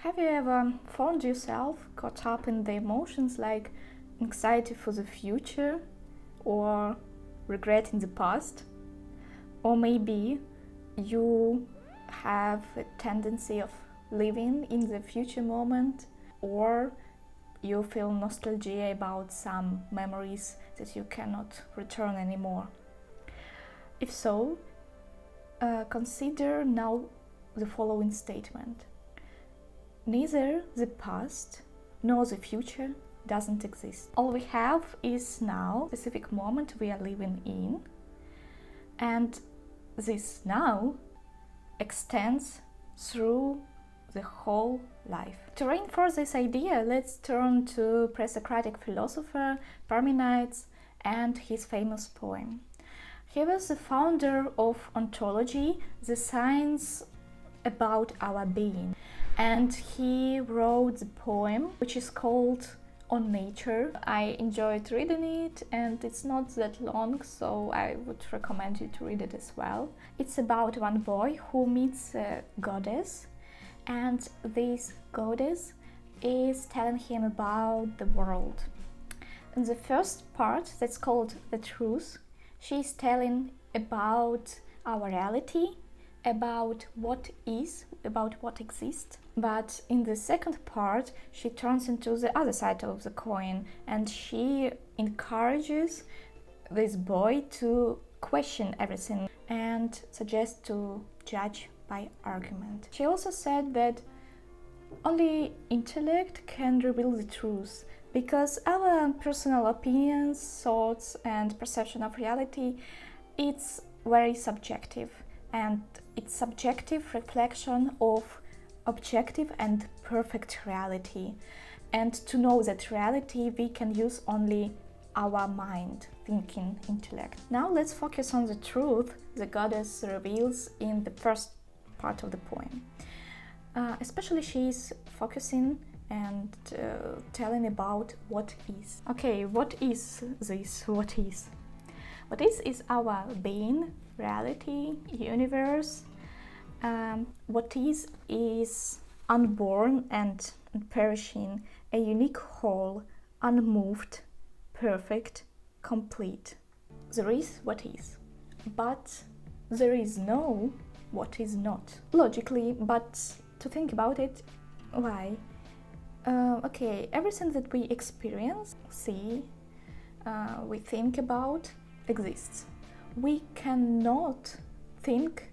Have you ever found yourself caught up in the emotions like anxiety for the future or regret in the past? Or maybe you have a tendency of living in the future moment, or you feel nostalgia about some memories that you cannot return anymore. If so, consider now the following statement. Neither the past nor the future doesn't exist. All we have is now, the specific moment we are living in, and this now extends through the whole life. To reinforce this idea, let's turn to pre-Socratic philosopher Parmenides and his famous poem. He was the founder of ontology, the science about our being, and he wrote the poem which is called On Nature. I enjoyed reading it, and it's not that long, so I would recommend you to read it as well. It's about one boy who meets a goddess, and this goddess is telling him about the world. In the first part, that's called the truth, she's telling about our reality, about what is, about what exists. But in the second part, she turns into the other side of the coin, and she encourages this boy to question everything and suggests to judge by argument. She also said that only intellect can reveal the truth, because our personal opinions, thoughts, and perception of reality, it's very subjective, and it's subjective reflection of objective and perfect reality. And to know that reality, we can use only our mind, thinking, intellect. Now let's focus on the truth the goddess reveals in the first part of the poem. Especially she is focusing and telling about what is. Okay, what is this? What is? What is our being, reality, universe. What is unborn and perishing, a unique whole, unmoved, perfect, complete. There is what is, but there is no what is not. Logically, but to think about it, why? Okay, everything that we experience, see, we think about, exists. We cannot think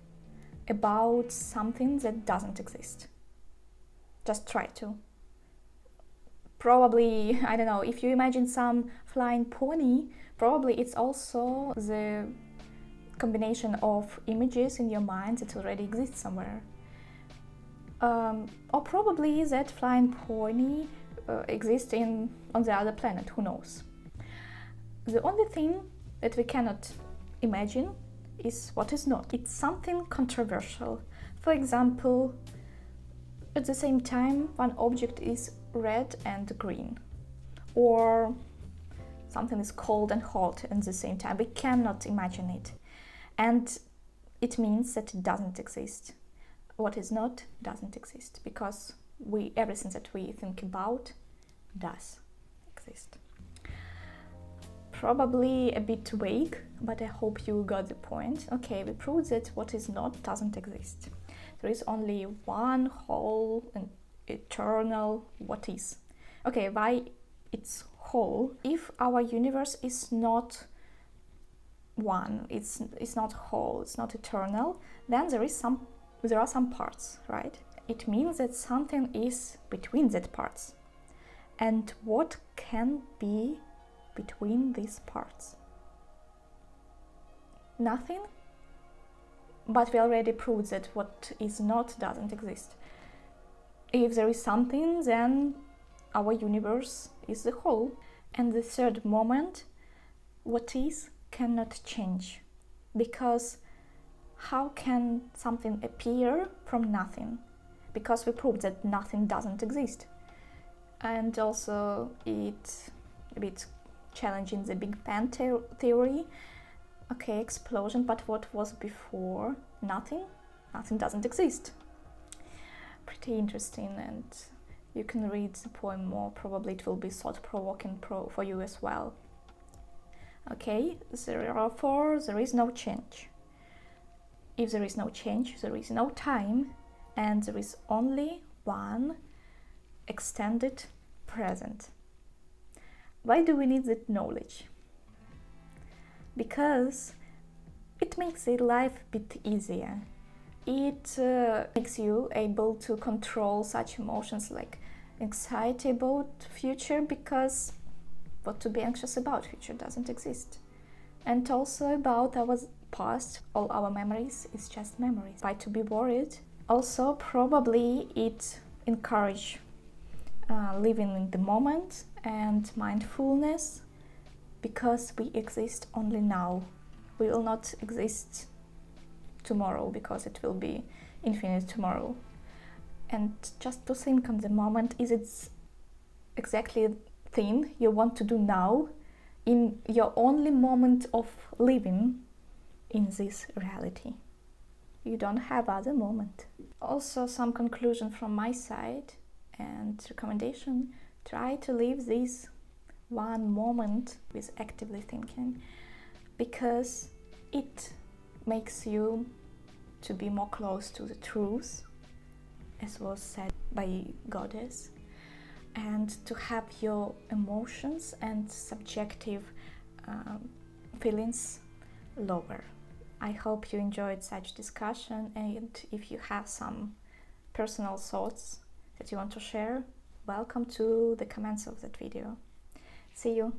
about something that doesn't exist. Just try to. Probably, I don't know, if you imagine some flying pony, probably it's also the combination of images in your mind that already exist somewhere. Or probably that flying pony exists on the other planet, who knows. The only thing that we cannot imagine is what is not. It's something controversial. For example, at the same time, one object is red and green, or something is cold and hot at the same time. We cannot imagine it, and it means that it doesn't exist. What is not doesn't exist, because everything that we think about does exist. Probably a bit vague, but I hope you got the point. Okay, we proved that what is not doesn't exist. There is only one whole and eternal what is. Okay, why it's whole? If our universe is not one, it's not whole, it's not eternal, then there are some parts, right? It means that something is between that parts. And what can be between these parts? Nothing. But we already proved that what is not doesn't exist. If there is something, then our universe is the whole. And the third moment, what is cannot change. Because how can something appear from nothing? Because we proved that nothing doesn't exist. And also it's a bit challenging the Big Bang theory. Okay, explosion, but what was before? Nothing. Nothing doesn't exist. pretty interesting, and you can read the poem more. Probably it will be thought-provoking for you as well. Okay, therefore there is no change. If there is no change, there is no time, and there is only one extended present. Why do we need that knowledge? Because it makes the life a bit easier. It makes you able to control such emotions like anxiety about future, because what to be anxious about? Future doesn't exist. And also about our past, all our memories is just memories. Why to be worried? Also, probably it encourage living in the moment and mindfulness, because we exist only now. We will not exist tomorrow, because it will be infinite tomorrow. And just to think on the moment, is it exactly the thing you want to do now, in your only moment of living in this reality. You don't have other moment. Also, some conclusion from my side and recommendation: try to live this one moment with actively thinking, because it makes you to be more close to the truth, as was said by Goddess, and to have your emotions and subjective feelings lower. I hope you enjoyed such discussion, and if you have some personal thoughts that you want to share, welcome to the comments of that video. See you!